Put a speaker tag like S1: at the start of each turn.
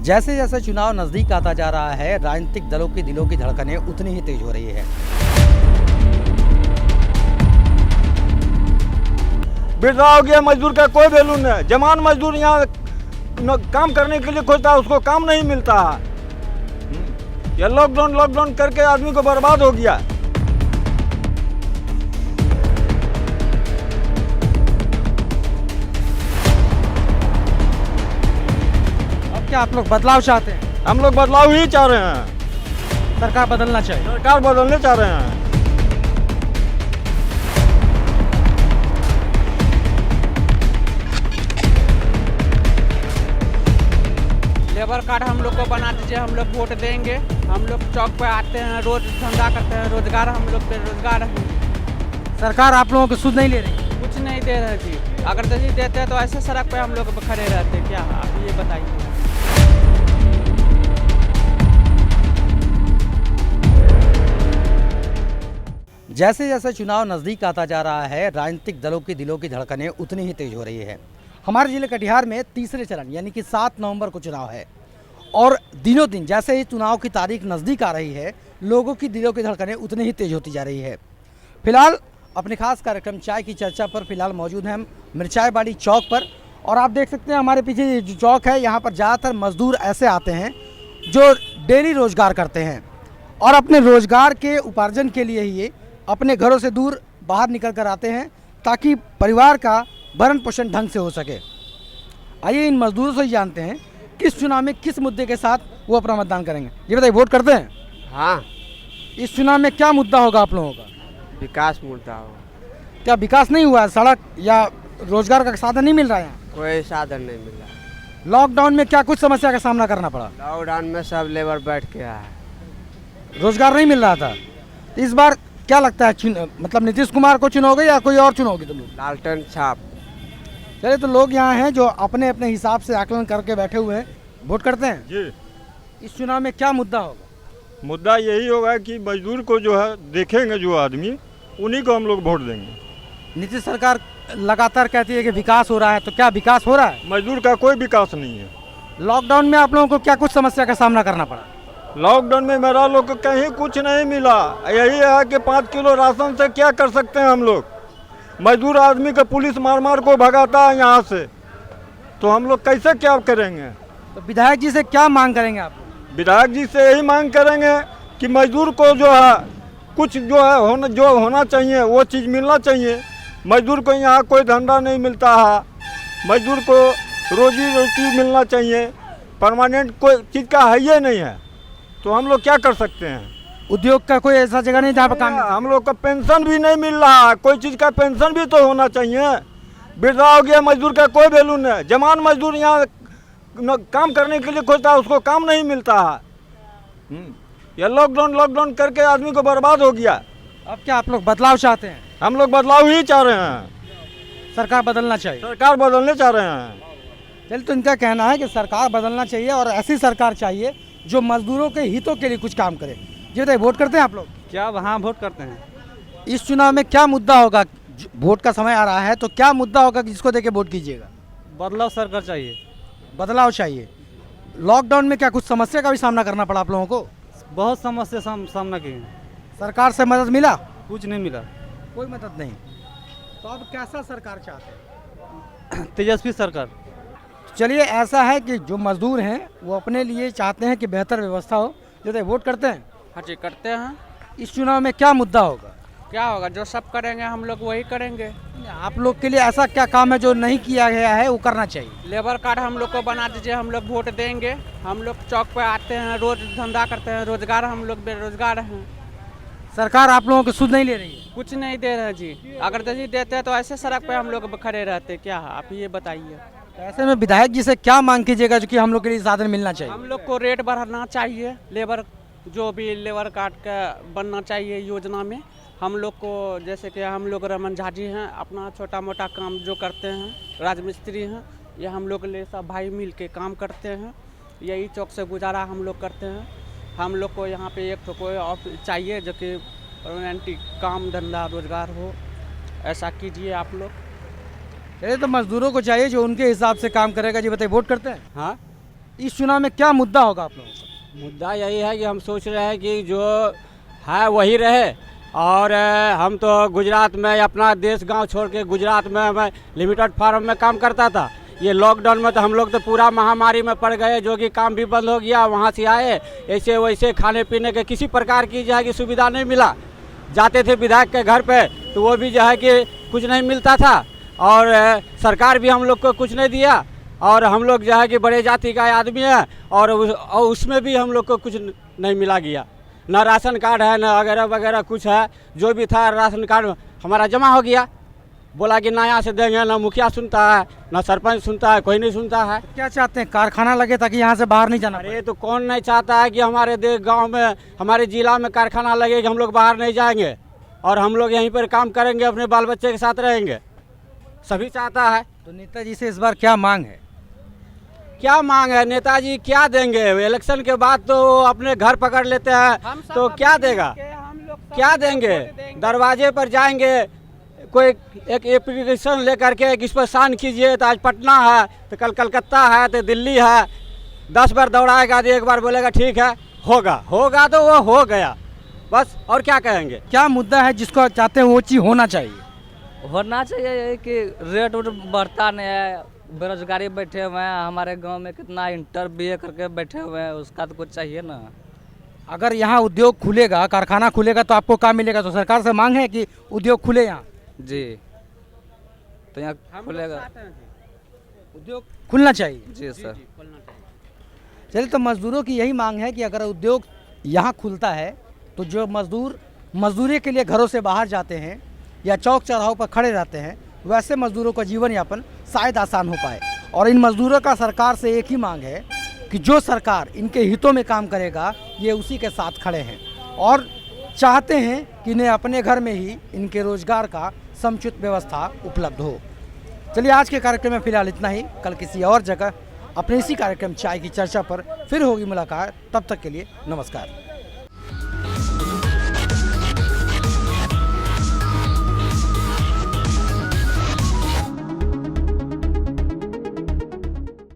S1: जैसे जैसे चुनाव नजदीक आता जा रहा है, राजनीतिक दलों के दिलों की धड़कनें उतनी ही तेज हो रही है।
S2: बिरला हो गया, मजदूर का कोई वैल्यू नहीं है। जवान मजदूर यहाँ काम करने के लिए खोजता है, उसको काम नहीं मिलता है। ये लॉकडाउन करके आदमी को बर्बाद हो गया।
S1: अब क्या आप लोग बदलाव चाहते हैं?
S2: हम लोग बदलाव ही चाह रहे हैं।
S1: सरकार बदलना चाहिए।
S2: सरकार बदलने चाह रहे हैं।
S3: लेबर कार्ड हम लोग को बना दीजिए, हम लोग वोट देंगे। हम लोग चौक पे आते हैं, रोज धंधा करते हैं, रोजगार हम लोग बेरोजगार हैं।
S1: सरकार आप लोगों को सुध नहीं ले रही?
S3: कुछ नहीं दे रहे जी। अगर दही देते हैं तो ऐसे सड़क पे हम लोग खड़े रहते क्या? आप ये बताइए।
S1: जैसे जैसे चुनाव नजदीक आता जा रहा है, राजनीतिक दलों के दिलों की धड़कनें उतनी ही तेज हो रही है। हमारे जिले कटिहार में तीसरे चरण यानी कि 7 नवंबर को चुनाव है और दिनों दिन जैसे ही चुनाव की तारीख नज़दीक आ रही है, लोगों की दिलों की धड़कनें उतनी ही तेज होती जा रही है। फिलहाल अपने खास कार्यक्रम चाय की चर्चा पर फिलहाल मौजूद हैं हम मिर्चाईबाड़ी चौक पर, और आप देख सकते हैं हमारे पीछे ये जो चौक है, यहाँ पर ज़्यादातर मजदूर ऐसे आते हैं जो डेली रोजगार करते हैं और अपने रोजगार के उपार्जन के लिए ही अपने घरों से दूर बाहर निकल कर आते हैं ताकि परिवार का भरण पोषण ढंग से हो सके। आइए इन मजदूरों से ही जानते हैं किस चुनाव में किस मुद्दे के साथ वो अपना मतदान करेंगे। ये बताइए, वोट करते हैं?
S4: हाँ,
S1: इस चुनाव में क्या मुद्दा होगा आप लोगों का?
S4: विकास मुद्दा हो।
S1: क्या विकास नहीं हुआ है? सड़क या रोजगार का साधन नहीं मिल रहा है यहाँ?
S4: कोई साधन नहीं मिल रहा।
S1: लॉकडाउन में क्या कुछ समस्या का सामना करना पड़ा?
S4: लॉकडाउन में सब लेबर बैठ के आया है।
S1: रोजगार नहीं मिल रहा था। इस बार क्या लगता है, मतलब नीतीश कुमार को चुनोगे या कोई और चुनोगे तुम लोग?
S4: लालटेन छाप।
S1: चलिए, तो लोग यहाँ हैं जो अपने अपने हिसाब से आकलन करके बैठे हुए हैं, वोट करते हैं
S2: जी।
S1: इस चुनाव में क्या मुद्दा होगा?
S2: मुद्दा यही होगा कि मजदूर को जो है देखेंगे, जो आदमी, उन्हीं को हम लोग वोट देंगे।
S1: नीतीश सरकार लगातार कहती है कि विकास हो रहा है, तो क्या विकास हो रहा है?
S2: मजदूर का कोई विकास नहीं है।
S1: लॉकडाउन में आप लोगों को क्या कुछ समस्या का सामना करना पड़ा?
S2: लॉकडाउन में मेरा लोग को कहीं कुछ नहीं मिला। यही है कि 5 किलो राशन से क्या कर सकते हैं हम लोग। मजदूर आदमी को पुलिस मार मार को भगाता है यहाँ से, तो हम लोग कैसे क्या करेंगे?
S1: तो विधायक जी से क्या मांग करेंगे आप?
S2: विधायक जी से यही मांग करेंगे कि मजदूर को जो है कुछ जो है जो होना चाहिए वो चीज़ मिलना चाहिए। मजदूर को यहाँ कोई धंधा नहीं मिलता है, मजदूर को रोजी रोटी मिलना चाहिए। परमानेंट कोई चीज़ का है ही नहीं है, तो हम लोग क्या कर सकते हैं?
S1: उद्योग का कोई ऐसा जगह नहीं जहाँ पर काम?
S2: हम लोग का पेंशन भी नहीं मिल रहा है। कोई चीज़ का पेंशन भी तो होना चाहिए। बिरला हो गया, मजदूर का कोई वैल्यू नहीं है। जवान मजदूर यहाँ काम करने के लिए खोजता है, उसको काम नहीं मिलता है। ये लॉकडाउन करके आदमी को बर्बाद हो गया।
S1: अब क्या आप लोग बदलाव चाहते हैं?
S2: हम लोग बदलाव ही चाह रहे हैं।
S1: सरकार बदलना चाहिए।
S2: सरकार बदलने चाह रहे हैं।
S1: चलिए, तो इनका कहना है कि सरकार बदलना चाहिए और ऐसी सरकार चाहिए जो मजदूरों के हितों के लिए कुछ काम करे। जी बताइए, वोट करते हैं आप लोग?
S3: क्या? हाँ, वोट करते हैं।
S1: इस चुनाव में क्या मुद्दा होगा? वोट का समय आ रहा है, तो क्या मुद्दा होगा जिसको देके वोट कीजिएगा?
S3: बदलाव सरकार चाहिए।
S1: बदलाव चाहिए। लॉकडाउन में क्या कुछ समस्या का भी सामना करना पड़ा आप लोगों को?
S3: बहुत समस्या सामना किए।
S1: सरकार से मदद मिला?
S3: कुछ नहीं मिला।
S1: कोई मदद नहीं। तो अब कैसा सरकार चाहते हैं?
S3: तेजस्वी सरकार।
S1: चलिए, ऐसा है कि जो मजदूर हैं वो अपने लिए चाहते हैं कि बेहतर व्यवस्था हो। जैसे वोट करते हैं?
S3: हाँ जी, करते हैं।
S1: इस चुनाव में क्या मुद्दा होगा?
S3: क्या होगा? जो सब करेंगे हम लोग वही करेंगे।
S1: आप लोग के लिए ऐसा क्या काम है जो नहीं किया गया है, वो करना चाहिए?
S3: लेबर कार्ड हम लोग को बना दीजिए, हम लोग वोट देंगे। हम लोग चौक पे आते हैं, रोज धंधा करते हैं, रोजगार हम लोग बेरोजगार हैं।
S1: सरकार आप लोगों को सुध नहीं ले रही है?
S3: कुछ नहीं दे रहे जी। अगर दही देते हैं तो ऐसे सड़क पे हम लोग खड़े रहते क्या? आप ये बताइए।
S1: तो ऐसे में विधायक जी से क्या मांग कीजिएगा जो कि हम लोग के लिए साधन मिलना चाहिए?
S3: हम लोग को रेट बढ़ाना चाहिए। लेबर जो भी लेबर कार्ड का बनना चाहिए योजना में। हम लोग को जैसे कि हम लोग रमन झा जी हैं, अपना छोटा मोटा काम जो करते हैं, राजमिस्त्री हैं, ये हम लोग ले सब भाई मिल के काम करते हैं। यही चौक से गुजारा हम लोग करते हैं। हम लोग को यहाँ पे एक तो कोई ऑफिस चाहिए जो कि परमानेंट काम धंधा रोजगार हो, ऐसा कीजिए आप लोग।
S1: ये तो मजदूरों को चाहिए जो उनके हिसाब से काम करेगा। जी बताइए, वोट करते हैं?
S3: हाँ,
S1: इस चुनाव में क्या मुद्दा होगा आप लोगों का?
S3: मुद्दा यही है कि हम सोच रहे हैं कि जो है वही रहे। और हम तो गुजरात में अपना देश गांव छोड़ के गुजरात में मैं लिमिटेड फार्म में काम करता था। ये लॉकडाउन में तो हम लोग तो पूरा महामारी में पड़ गए, जो कि काम भी बंद हो गया। वहाँ से आए, ऐसे वैसे खाने पीने के किसी प्रकार की जो है कि सुविधा नहीं मिला। जाते थे विधायक के घर पे तो वो भी जो है कि कुछ नहीं मिलता था, और सरकार भी हम लोग को कुछ नहीं दिया। और हम लोग जो है कि बड़े जाति का आदमी है, और उसमें भी हम लोग को कुछ नहीं मिला गया। न राशन कार्ड है, न वगैरह वगैरह कुछ है। जो भी था राशन कार्ड हमारा जमा हो गया, बोला कि नया से देंगे। ना मुखिया सुनता है, ना सरपंच सुनता है, कोई नहीं सुनता है।
S1: क्या चाहते हैं, कारखाना लगे ताकि यहाँ से बाहर नहीं जाना पड़े?
S3: अरे तो कौन नहीं चाहता है कि हमारे देश गांव में, हमारे जिला में कारखाना लगे कि हम लोग बाहर नहीं जाएंगे और हम लोग यहीं पर काम करेंगे, अपने बाल बच्चे के साथ रहेंगे। सभी चाहता है।
S1: तो नेताजी से इस बार क्या मांग है?
S3: क्या मांग है? नेताजी क्या देंगे? इलेक्शन के बाद तो अपने घर पकड़ लेते हैं, तो क्या देगा? क्या देंगे? दरवाजे पर जाएंगे, कोई एक एप्लीकेशन लेकर के इस पर साइन कीजिए, तो आज पटना है तो कल कलकत्ता है तो दिल्ली है। 10 बार दौड़ाएगा तो एक बार बोलेगा ठीक है, होगा तो वो हो गया बस। और क्या कहेंगे?
S1: क्या मुद्दा है जिसको चाहते हैं वो चीज़ होना चाहिए?
S5: होना चाहिए कि रेट उट बढ़ता नहीं है, बेरोजगारी बैठे हुए हैं। हमारे गांव में कितना इंटर BA करके बैठे हुए हैं, उसका तो कुछ चाहिए ना।
S1: अगर यहाँ उद्योग खुलेगा, कारखाना खुलेगा तो आपको काम मिलेगा। तो सरकार से मांग है कि उद्योग खुले यहाँ।
S5: जी, तो यहाँ खुलेगा,
S1: उद्योग खुलना चाहिए।
S5: जी सर।
S1: चलिए, तो मजदूरों की यही मांग है कि अगर उद्योग यहाँ खुलता है तो जो मजदूर मजदूरी के लिए घरों से बाहर जाते हैं या चौक चौराहों पर खड़े रहते हैं, वैसे मजदूरों का जीवन यापन शायद आसान हो पाए। और इन मजदूरों का सरकार से एक ही मांग है कि जो सरकार इनके हितों में काम करेगा, ये उसी के साथ खड़े हैं और चाहते हैं कि इन्हें अपने घर में ही इनके रोजगार का समुचित व्यवस्था उपलब्ध हो। चलिए, आज के कार्यक्रम में फिलहाल इतना ही। कल किसी और जगह अपने इसी कार्यक्रम चाय की चर्चा पर फिर होगी मुलाकात। तब तक के लिए नमस्कार।